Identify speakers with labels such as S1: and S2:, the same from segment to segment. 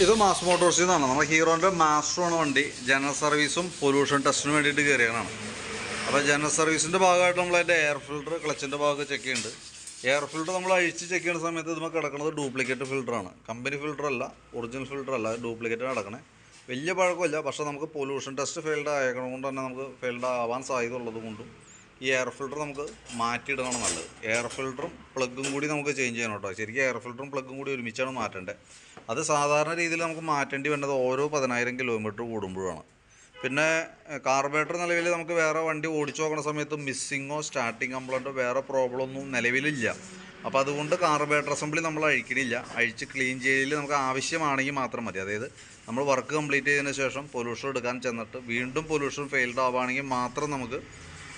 S1: ഇത് മാസ് മോട്ടോഴ്സിൽ നിന്നാണ്. നമ്മുടെ ഹീറോൻ്റെ മാസ്റ്ററാണ് വണ്ടി. ജനറൽ സർവീസും പൊല്യൂഷൻ ടെസ്റ്റിന് വേണ്ടിയിട്ട് കയറിയതാണ്. അപ്പോൾ ജനറൽ സർവീസിൻ്റെ ഭാഗമായിട്ട് നമ്മളതിൻ്റെ എയർ ഫിൽറ്റർ, ക്ലച്ചിൻ്റെ ഭാഗമൊക്കെ ചെക്ക് ചെയ്യുന്നുണ്ട്. എയർ ഫിൽറ്റർ നമ്മൾ അഴിച്ച് ചെക്ക് ചെയ്യുന്ന സമയത്ത് ഇതുമ്പോൾ കിടക്കുന്നത് ഡ്യൂപ്ലിക്കേറ്റ് ഫിൽറ്ററാണ്. കമ്പനി ഫിൽറ്റർ അല്ല, ഒറിജിനൽ ഫിൽറ്റർ അല്ല, ഡ്യൂപ്ലിക്കേറ്റ് കിടക്കണേ. വലിയ പഴക്കമില്ല, പക്ഷേ നമുക്ക് പൊല്യൂഷൻ ടെസ്റ്റ് ഫെയിൽഡ് ആയക്കണം കൊണ്ട് തന്നെ നമുക്ക് ഫെയിൽഡ് ആവാൻ സാധ്യത ഉള്ളത് കൊണ്ടും ഈ എയർ ഫിൽറ്റർ നമുക്ക് മാറ്റിയിടണം നല്ലത്. എയർ ഫിൽറ്ററും പ്ലഗും കൂടി നമുക്ക് ചേഞ്ച് ചെയ്യണം കേട്ടോ. ശരിക്കും എയർ ഫിൽറ്ററും പ്ലഗും കൂടി ഒരുമിച്ചാണ് മാറ്റേണ്ടത്. അത് സാധാരണ രീതിയിൽ നമുക്ക് മാറ്റേണ്ടി വരുന്നത് ഓരോ 10,000 കിലോമീറ്റർ കൂടുമ്പോഴാണ്. പിന്നെ കാർബറേറ്റർ നിലവിൽ നമുക്ക് വേറെ വണ്ടി ഓടിച്ചു നോക്കുന്ന സമയത്ത് മിസ്സിങ്ങോ സ്റ്റാർട്ടിങ് കംപ്ലൈൻറ്റോ വേറെ പ്രോബ്ലം ഒന്നും നിലവിലില്ല. അപ്പോൾ അതുകൊണ്ട് കാർബറേറ്റർ അസംബ്ലി നമ്മൾ അഴിക്കണില്ല. അഴിച്ച് ക്ലീൻ ചെയ്യൽ നമുക്ക് ആവശ്യമാണെങ്കിൽ മാത്രം മതി. അതായത് നമ്മൾ വർക്ക് കംപ്ലീറ്റ് ചെയ്തതിന് ശേഷം പൊല്യൂഷൻ എടുക്കാൻ ചെന്നിട്ട് വീണ്ടും പൊല്യൂഷൻ ഫെയിൽഡ് ആവുകയാണെങ്കിൽ മാത്രം നമുക്ക്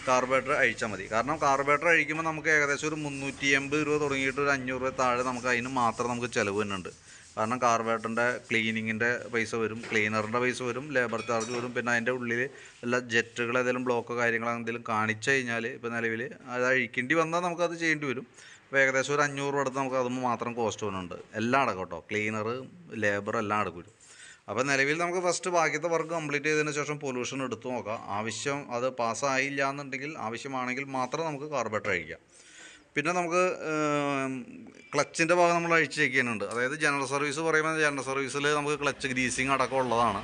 S1: കാർബറേറ്റർ അഴിച്ചാൽ മതി. കാരണം കാർബറേറ്റർ അഴിക്കുമ്പോൾ നമുക്ക് ഏകദേശം ഒരു 380 രൂപ തുടങ്ങിയിട്ട് ഒരു 500 രൂപ താഴെ നമുക്ക് അതിന് മാത്രം നമുക്ക് ചിലവ് തന്നെയുണ്ട്. കാരണം കാർബറേറ്ററിൻ്റെ ക്ലീനിങ്ങിൻ്റെ പൈസ വരും, ക്ലീനറിൻ്റെ പൈസ വരും, ലേബർ ചാർജ് വരും. പിന്നെ അതിൻ്റെ ഉള്ളിൽ എല്ലാ ജെറ്റുകൾ ഏതെങ്കിലും ബ്ലോക്കോ കാര്യങ്ങളോ എന്തെങ്കിലും കാണിച്ചു കഴിഞ്ഞാൽ ഇപ്പോൾ നിലവിൽ അത് അഴിക്കേണ്ടി വന്നാൽ നമുക്കത് ചെയ്യേണ്ടി വരും. അപ്പോൾ ഏകദേശം ഒരു 500 രൂപ അടുത്ത് നമുക്ക് അതുമ്പോൾ മാത്രം കോസ്റ്റ് വരുന്നുണ്ട്. എല്ലാം അടക്കം കേട്ടോ, ക്ലീനർ, ലേബർ എല്ലാം അടക്കും വരും. അപ്പോൾ നിലവിൽ നമുക്ക് ഫസ്റ്റ് ബാക്കിയത്തെ വർക്ക് കംപ്ലീറ്റ് ചെയ്തതിന് ശേഷം പൊല്യൂഷൻ എടുത്തു നോക്കാം. ആവശ്യം അത് പാസ്സായില്ല എന്നുണ്ടെങ്കിൽ, ആവശ്യമാണെങ്കിൽ മാത്രം നമുക്ക് കാർബറേറ്റർ അഴിക്കാം. പിന്നെ നമുക്ക് ക്ലച്ചിൻ്റെ ഭാഗം നമ്മൾ അഴിച്ച് ചെക്ക് ചെയ്യുന്നുണ്ട്. അതായത് ജനറൽ സർവീസ് പറയുമ്പോൾ ജനറൽ സർവീസിൽ നമുക്ക് ക്ലച്ച് ഗ്രീസിങ് അടക്കം ഉള്ളതാണ്.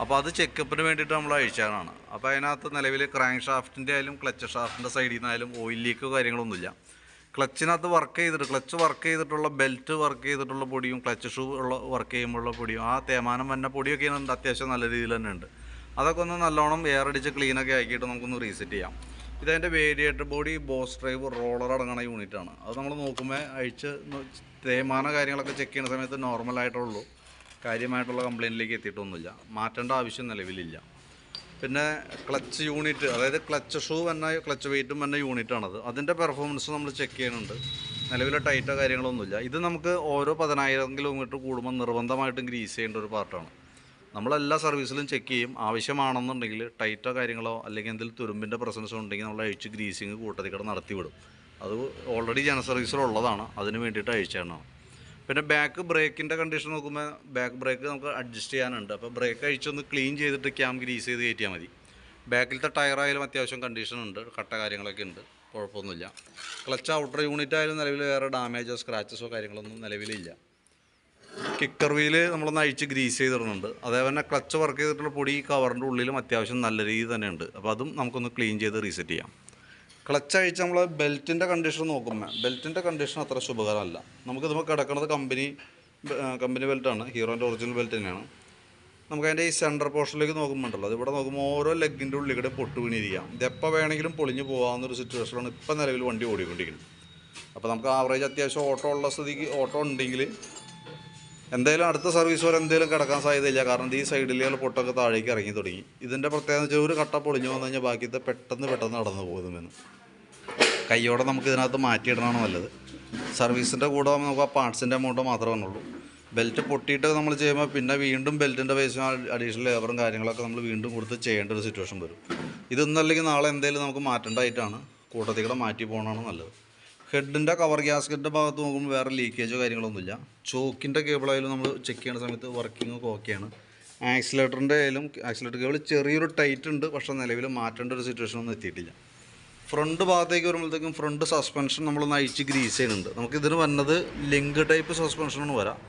S1: അപ്പോൾ അത് ചെക്കപ്പിന് വേണ്ടിയിട്ട് നമ്മൾ അഴിച്ചാണ്. അപ്പോൾ അതിനകത്ത് നിലവിൽ ക്രാങ്ക് ഷാഫ്റ്റിൻ്റെ ആയാലും ക്ലച്ച് ഷാഫ്റ്റിൻ്റെ സൈഡിൽ നിന്നായാലും ഓയിൽ ലീക്കോ കാര്യങ്ങളൊന്നുമില്ല. ക്ലച്ചിനകത്ത് ക്ലച്ച് വർക്ക് ചെയ്തിട്ടുള്ള ബെൽറ്റ് വർക്ക് ചെയ്തിട്ടുള്ള പൊടിയും ക്ലച്ച് ഷൂ ഉള്ള വർക്ക് ചെയ്യുമ്പോഴുള്ള പൊടിയും ആ തേമാനം വന്ന പൊടിയൊക്കെ അത്യാവശ്യം നല്ല രീതിയിൽ തന്നെ ഉണ്ട്. അതൊക്കെ ഒന്ന് നല്ലോണം എയർ അടിച്ച് ക്ലീനൊക്കെ ആക്കിയിട്ട് നമുക്കൊന്ന് റീസെറ്റ് ചെയ്യാം. ഇതതിൻ്റെ variator body, boss drive, roller അടങ്ങുന്ന യൂണിറ്റാണ്. അത് നമ്മൾ നോക്കുമ്പോൾ അഴിച്ച് തേമാന കാര്യങ്ങളൊക്കെ ചെക്ക് ചെയ്യുന്ന സമയത്ത് നോർമലായിട്ടുള്ളൂ, കാര്യമായിട്ടുള്ള കംപ്ലയിൻറ്റിലേക്ക് എത്തിയിട്ടൊന്നുമില്ല. മാറ്റേണ്ട ആവശ്യം നിലവിലില്ല. പിന്നെ ക്ലച്ച് യൂണിറ്റ്, അതായത് ക്ലച്ച് ഷൂ വന്ന ക്ലച്ച് വെയിറ്റും വന്ന യൂണിറ്റാണത്. അതിൻ്റെ പെർഫോമൻസ് നമ്മൾ ചെക്ക് ചെയ്യുന്നുണ്ട്. നിലവിലെ ടൈറ്റോ കാര്യങ്ങളൊന്നുമില്ല. ഇത് നമുക്ക് ഓരോ 10,000 കിലോമീറ്റർ കൂടുമ്പോൾ നിർബന്ധമായിട്ടും ഗ്രീസ് ചെയ്യേണ്ട ഒരു പാർട്ടാണ്. നമ്മളെല്ലാ സർവീസിലും ചെക്ക് ചെയ്യും. ആവശ്യമാണെന്നുണ്ടെങ്കിൽ ടൈറ്റോ കാര്യങ്ങളോ അല്ലെങ്കിൽ എന്തെങ്കിലും തുരുമ്പിൻ്റെ പ്രസൻസോ ഉണ്ടെങ്കിൽ നമ്മൾ അഴിച്ച് ഗ്രീസിങ് കൂട്ടത്തിക്കടെ നടത്തിവിടും. അത് ഓൾറെഡി ജനറൽ സർവീസിലുള്ളതാണ്, അതിന് വേണ്ടിയിട്ട് അഴിച്ചാണ്. പിന്നെ ബാക്ക് ബ്രേക്കിൻ്റെ കണ്ടീഷൻ നോക്കുമ്പോൾ ബാക്ക് ബ്രേക്ക് നമുക്ക് അഡ്ജസ്റ്റ് ചെയ്യാനുണ്ട്. അപ്പോൾ ബ്രേക്ക് അഴിച്ചൊന്ന് ക്ലീൻ ചെയ്തിട്ട് ക്യാം ഗ്രീസ് ചെയ്ത് കയറ്റിയാൽ മതി. ബാക്കിലത്തെ ടയറായാലും അത്യാവശ്യം കണ്ടീഷൻ ഉണ്ട്, കട്ട കാര്യങ്ങളൊക്കെ ഉണ്ട്, കുഴപ്പമൊന്നുമില്ല. ക്ലച്ച് ഔട്ടർ യൂണിറ്റ് ആയാലും നിലവിൽ വേറെ ഡാമേജോ സ്ക്രാച്ചസോ കാര്യങ്ങളൊന്നും നിലവിലില്ല. കിക്കർ വീല് നമ്മളൊന്ന് അഴിച്ച് ഗ്രീസ് ചെയ്തിടുന്നുണ്ട്. അതേപോലെ ക്ലച്ച് വർക്ക് ചെയ്തിട്ടുള്ള പൊടി ഈ കവറിൻ്റെ ഉള്ളിലും അത്യാവശ്യം നല്ല രീതിയിൽ തന്നെ ഉണ്ട്. അപ്പോൾ അതും നമുക്കൊന്ന് ക്ലീൻ ചെയ്ത് റീസെറ്റ് ചെയ്യാം. ക്ലച്ച് അഴിച്ച് നമ്മൾ ബെൽറ്റിൻ്റെ കണ്ടീഷൻ നോക്കുമ്പോൾ ബെൽറ്റിൻ്റെ കണ്ടീഷൻ അത്ര ശുഭകരമല്ല. നമുക്കിതുമ്പോൾ കിടക്കുന്നത് കമ്പനി ബെൽറ്റാണ്, ഹീറോൻ്റെ ഒറിജിനൽ ബെൽറ്റ് തന്നെയാണ്. നമുക്കതിൻ്റെ ഈ സെൻറ്റർ പോർഷനിലേക്ക് നോക്കുമ്പോണ്ടല്ലോ, അത് ഇവിടെ നോക്കുമ്പോൾ ഓരോ ലെഗിൻ്റെ ഉള്ളിൽ കൂടെ പൊട്ട് വീണിരിക്കാം. ഇതെപ്പോൾ വേണമെങ്കിലും പൊളിഞ്ഞ് പോകാവുന്നൊരു സിറ്റുവേഷനാണ് ഇപ്പോൾ നിലവിൽ വണ്ടി ഓടിക്കൊണ്ടിരിക്കുന്നത്. അപ്പോൾ നമുക്ക് ആവറേജ് അത്യാവശ്യം ഓട്ടോ ഉള്ള സ്ഥിതിക്ക്, ഓട്ടോ ഉണ്ടെങ്കിൽ എന്തായാലും അടുത്ത സർവീസ് വരെ എന്തെങ്കിലും കിടക്കാൻ സാധ്യതയില്ല. കാരണം ഈ സൈഡിലുള്ള പൊട്ടൊക്കെ താഴേക്ക് ഇറങ്ങി തുടങ്ങി. ഇതിൻ്റെ പ്രത്യേകത വെച്ചാൽ ഒരു കട്ട പൊളിഞ്ഞു വന്നു കഴിഞ്ഞാൽ ബാക്കിയത്തെ പെട്ടെന്ന് നടന്നു പോകുമെന്ന്. കയ്യോടെ നമുക്ക് ഇതിനകത്ത് മാറ്റിയിടണമാണ് നല്ലത്. സർവീസിൻ്റെ കൂടെ നമുക്ക് ആ പാർട്സിൻ്റെ എമൗണ്ട് മാത്രമേ വന്നുള്ളൂ. ബെൽറ്റ് പൊട്ടിയിട്ട് നമ്മൾ ചെയ്യുമ്പോൾ പിന്നെ വീണ്ടും ബെൽറ്റിൻ്റെ പൈസ അഡീഷണൽ ലേബറും കാര്യങ്ങളൊക്കെ നമ്മൾ വീണ്ടും കൊടുത്ത് ചെയ്യേണ്ട ഒരു സിറ്റുവേഷൻ വരും. ഇതൊന്നല്ലെങ്കിൽ നാളെ എന്തെങ്കിലും നമുക്ക് മാറ്റേണ്ടതായിട്ടാണ്, കൂട്ടത്തികൂടെ മാറ്റി പോകണമാണ് നല്ലത്. ഹെഡിൻ്റെ കവർ ഗ്യാസ്കറ്റിൻ്റെ ഭാഗത്ത് നോക്കുമ്പോൾ വേറെ ലീക്കേജോ കാര്യങ്ങളൊന്നുമില്ല. ചോക്കിൻ്റെ കേബിളായാലും നമ്മൾ ചെക്ക് ചെയ്യുന്ന സമയത്ത് വർക്കിങ്ങൊക്കെ ഓക്കെയാണ്. ആക്സിലേറ്ററിൻ്റെ ആയാലും ആക്സിലേറ്റർ കേബിൾ ചെറിയൊരു ടൈറ്റ് ഉണ്ട്, പക്ഷേ നിലവിൽ മാറ്റേണ്ട ഒരു സിറ്റുവേഷനൊന്നും എത്തിയിട്ടില്ല. ഫ്രണ്ട് ഭാഗത്തേക്ക് വരുമ്പോഴത്തേക്കും ഫ്രണ്ട് സസ്പെൻഷൻ നമ്മളൊന്ന് അഴിച്ച് ഗ്രീസ് ചെയ്യുന്നുണ്ട്. നമുക്കിതിന് വന്നത് ലിങ്ക് ടൈപ്പ് സസ്പെൻഷനാണ് വരാം.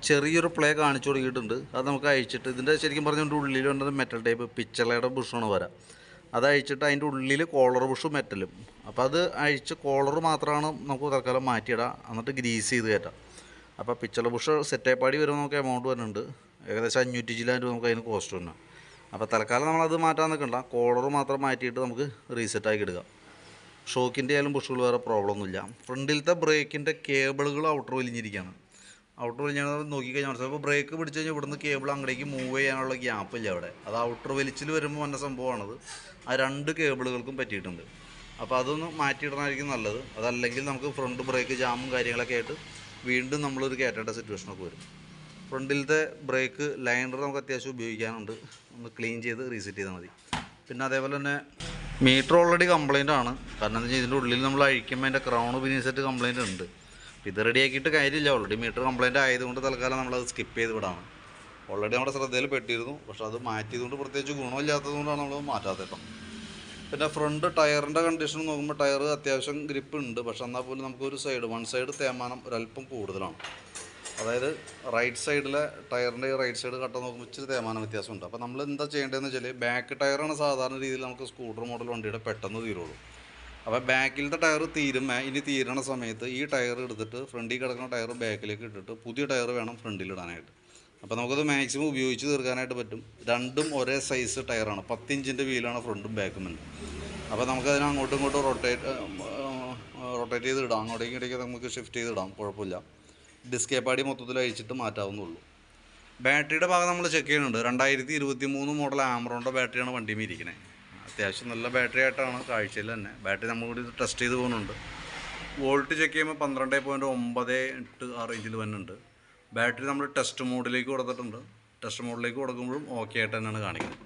S1: ചെറിയൊരു പ്ലേ കാണിച്ചു തുടങ്ങിയിട്ടുണ്ട്. അത് നമുക്ക് അഴിച്ചിട്ട് ഇതിൻ്റെ ശരിക്കും പറഞ്ഞതിൻ്റെ ഉള്ളിൽ വന്നത് മെറ്റൽ ടൈപ്പ് പിച്ചളയുടെ ബുഷാണ് വരാം. അത് അഴിച്ചിട്ട് അതിൻ്റെ ഉള്ളിൽ കോളർ ബുഷും മെറ്റലും. അപ്പോൾ അത് അഴിച്ച് കോളർ മാത്രമാണ് നമുക്ക് തൽക്കാലം മാറ്റിയിടാം, എന്നിട്ട് ഗ്രീസ് ചെയ്ത് കയറ്റാം. അപ്പോൾ പിച്ചള ബുഷ് സെറ്റേപ്പാടി വരുമ്പോൾ നമുക്ക് എമൗണ്ട് വരുന്നുണ്ട്. ഏകദേശം 500 രൂപ നമുക്ക് അതിന് കോസ്റ്റ് തന്നെ. അപ്പോൾ തൽക്കാലം നമ്മളത് മാറ്റാൻ നിൽക്കണ്ട, കോളർ മാത്രം മാറ്റിയിട്ട് നമുക്ക് റീസെറ്റാക്കി എടുക്കാം. ഷോക്കിൻ്റെ ആയാലും ബുഷുകൾ വേറെ പ്രോബ്ലം ഒന്നുമില്ല. ഫ്രണ്ടിലത്തെ ബ്രേക്കിൻ്റെ കേബിളുകൾ ഔട്ടർ വലിഞ്ഞിരിക്കുകയാണ്. ഔട്ടർ വലിഞ്ഞാൽ നോക്കിക്കഴിഞ്ഞാൽ മനസ്സിലാവും. അപ്പോൾ ബ്രേക്ക് പിടിച്ച് കഴിഞ്ഞാൽ ഇവിടുന്ന് കേബിൾ അങ്ങടേക്ക് മൂവ് ചെയ്യാനുള്ള ഗ്യാപ്പില്ല അവിടെ. അത് ഔട്ടർ വലിച്ചിൽ വരുമ്പോൾ വന്ന സംഭവമാണത്. ആ 2 കേബിളുകൾക്കും പറ്റിയിട്ടുണ്ട്. അപ്പോൾ അതൊന്ന് മാറ്റിയിടണമായിരിക്കും നല്ലത്. അതല്ലെങ്കിൽ നമുക്ക് ഫ്രണ്ട് ബ്രേക്ക് ജാമും കാര്യങ്ങളൊക്കെ ആയിട്ട് വീണ്ടും നമ്മളൊരു കയറ്റേണ്ട സിറ്റുവേഷനൊക്കെ വരും. ഫ്രണ്ടിലത്തെ ബ്രേക്ക് ലൈനർ നമുക്ക് അത്യാവശ്യം ഉപയോഗിക്കാനുണ്ട്, ഒന്ന് ക്ലീൻ ചെയ്ത് റീസെറ്റ് ചെയ്താൽ മതി. പിന്നെ അതേപോലെ തന്നെ മീറ്റർ ഓൾറെഡി കംപ്ലയിൻ്റ് ആണ്. കാരണം എന്താ വെച്ചാൽ ഇതിൻ്റെ ഉള്ളിൽ നമ്മൾ അഴിക്കുമ്പോൾ അതിൻ്റെ ക്രൗണ് പിനി സെറ്റ് കംപ്ലയിൻ്റ് ഉണ്ട്. ഇത് റെഡിയാക്കിയിട്ട് കാര്യമില്ല, ഓൾറെഡി മീറ്റർ കംപ്ലയിൻ്റ് ആയതുകൊണ്ട് തൽക്കാലം നമ്മളത് സ്കിപ്പ് ചെയ്ത് വിടാണ്. ഓൾറെഡി നമ്മുടെ ശ്രദ്ധയിൽ പെട്ടിരുന്നു, പക്ഷെ അത് മാറ്റിയതുകൊണ്ട് പ്രത്യേകിച്ച് ഗുണമില്ലാത്തതുകൊണ്ടാണ് നമ്മൾ മാറ്റാത്തത് കേട്ടോ. പിന്നെ ഫ്രണ്ട് ടയറിൻ്റെ കണ്ടീഷൻ നോക്കുമ്പോൾ ടയർ അത്യാവശ്യം ഗ്രിപ്പ് ഉണ്ട്, പക്ഷെ എന്നാൽ പോലും നമുക്കൊരു വൺ സൈഡ് തേയ്മാനം ഒരല്പം കൂടുതലാണ്. അതായത് റൈറ്റ് സൈഡിലെ ടയറിൻ്റെ റൈറ്റ് സൈഡ് കട്ട നോക്കുമ്പോൾ ഇച്ചിരി തേയ്മാനം വ്യത്യാസമുണ്ട്. അപ്പോൾ നമ്മൾ എന്താ ചെയ്യേണ്ടതെന്ന് വെച്ചാൽ, ബാക്ക് ടയറാണ് സാധാരണ രീതിയിൽ നമുക്ക് സ്കൂട്ടർ മോഡൽ വണ്ടിയുടെ പെട്ടെന്ന് തീരുള്ളൂ. അപ്പോൾ ബാക്കിലത്തെ ടയർ ഇനി തീരണ സമയത്ത് ഈ ടയർ എടുത്തിട്ട് ഫ്രണ്ടിൽ കിടക്കുന്ന ടയർ ബാക്കിലേക്ക് ഇട്ടിട്ട് പുതിയ ടയർ വേണം ഫ്രണ്ടിൽ ഇടാനായിട്ട്. അപ്പോൾ നമുക്കത് മാക്സിമം ഉപയോഗിച്ച് തീർക്കാനായിട്ട് പറ്റും. രണ്ടും ഒരേ സൈസ് ടയറാണ്, 10 ഇഞ്ചിൻ്റെ വീലാണ് ഫ്രണ്ടും ബാക്കും ഉണ്ട്. അപ്പോൾ നമുക്കതിനെ അങ്ങോട്ടും ഇങ്ങോട്ടും റൊട്ടേറ്റ് ചെയ്ത് ഇടാം, അങ്ങോട്ടേക്കും ഇടയ്ക്ക് നമുക്ക് ഷിഫ്റ്റ് ചെയ്തിടാം, കുഴപ്പമില്ല. ഡിസ്കേ പാടി മൊത്തത്തിൽ അഴിച്ചിട്ട് മാറ്റാവുന്നുള്ളൂ. ബാറ്ററിയുടെ ഭാഗം നമ്മൾ ചെക്ക് ചെയ്യുന്നുണ്ട്. 2023 മോഡൽ ആമറോണിൻ്റെ ബാറ്ററിയാണ് വണ്ടിയിൽ ഇരിക്കുന്നത്. അത്യാവശ്യം നല്ല ബാറ്ററി ആയിട്ടാണ് കാഴ്ചയിൽ തന്നെ. ബാറ്ററി നമ്മളിവിടെ ടെസ്റ്റ് ചെയ്ത് പോകുന്നുണ്ട്. വോൾട്ട് ചെക്ക് ചെയ്യുമ്പോൾ 12.98 ആ റേഞ്ചിൽ വന്നിട്ടുണ്ട്. ബാറ്ററി നമ്മൾ ടെസ്റ്റ് മോഡിലേക്ക് കൊടുത്തിട്ടുണ്ട്. ടെസ്റ്റ് മോഡിലേക്ക് കൊടുക്കുമ്പോഴും ഓക്കെ ആയിട്ട് തന്നെയാണ് കാണിക്കുന്നത്.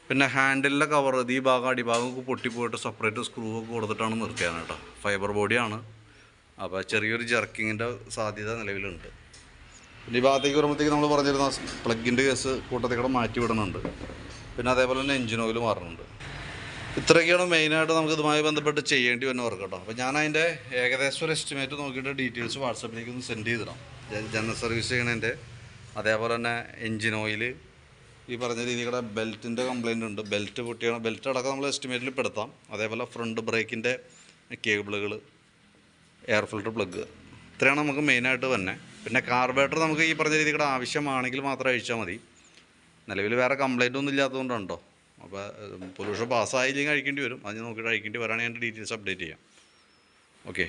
S1: പിന്നെ ഹാൻഡിലിൻ്റെ കവർ ഈ ഭാഗം അടിഭാഗമൊക്കെ പൊട്ടിപ്പോയിട്ട് സെപ്പറേറ്റ് സ്ക്രൂ ഒക്കെ കൊടുത്തിട്ടാണ് നിർത്തിയാണ് കേട്ടോ. ഫൈബർ ബോഡിയാണ്, അപ്പോൾ ചെറിയൊരു ജർക്കിങ്ങിൻ്റെ സാധ്യത നിലവിലുണ്ട്. പിന്നെ ഈ ഭാഗത്തേക്ക് വരുമ്പോഴത്തേക്ക് നമ്മൾ പറഞ്ഞിരുന്ന പ്ലഗിൻ്റെ കേസ് കൂട്ടത്തേക്കൂടെ മാറ്റി വിടുന്നുണ്ട്. പിന്നെ അതേപോലെ തന്നെ എഞ്ചിൻ ഓയിൽ മാറുന്നുണ്ട്. ഇത്രയൊക്കെയാണ് മെയിനായിട്ട് നമുക്ക് ഇതുമായി ബന്ധപ്പെട്ട് ചെയ്യേണ്ടി വരുന്ന വർക്ക് കേട്ടോ. അപ്പോൾ ഞാൻ അതിൻ്റെ ഏകദേശം ഒരു എസ്റ്റിമേറ്റ് നോക്കിയിട്ട് ഡീറ്റെയിൽസ് വാട്സപ്പിലേക്ക് ഒന്ന് സെൻഡ് ചെയ്തിടാം. ജനറൽ സർവീസ് ചെയ്യണതിൻ്റെ, അതേപോലെ തന്നെ എഞ്ചിൻ ഓയിൽ, ഈ പറഞ്ഞ രീതിയുടെ ബെൽറ്റിൻ്റെ കംപ്ലയിൻ്റ് ഉണ്ട്, ബെൽറ്റ് പൊട്ടിയാണ്, ബെൽറ്റ് അടക്കം നമ്മൾ എസ്റ്റിമേറ്റിൽ പെടുത്താം. അതേപോലെ ഫ്രണ്ട് ബ്രേക്കിൻ്റെ കേബിളുകൾ, എയർ ഫിൽറ്റർ പ്ലഗ്, ഇത്രയാണ് നമുക്ക് മെയിനായിട്ട് തന്നെ. പിന്നെ കാർബറേറ്റർ നമുക്ക് ഈ പറഞ്ഞ രീതിയുടെ ആവശ്യമാണെങ്കിൽ മാത്രം അഴിച്ചാൽ മതി. നിലവിൽ വേറെ കംപ്ലയിൻ്റ് ഒന്നും ഇല്ലാത്തതുകൊണ്ടാണ് കേട്ടോ. അപ്പോൾ പൊല്യൂഷൻ പാസ്സായില്ലെങ്കിൽ അഴിക്കേണ്ടി വരും. അത് നോക്കിയിട്ട് അഴിക്കേണ്ടി വരാണെങ്കിൽ എൻ്റെ ഡീറ്റെയിൽസ് അപ്ഡേറ്റ് ചെയ്യാം. ഓക്കെ.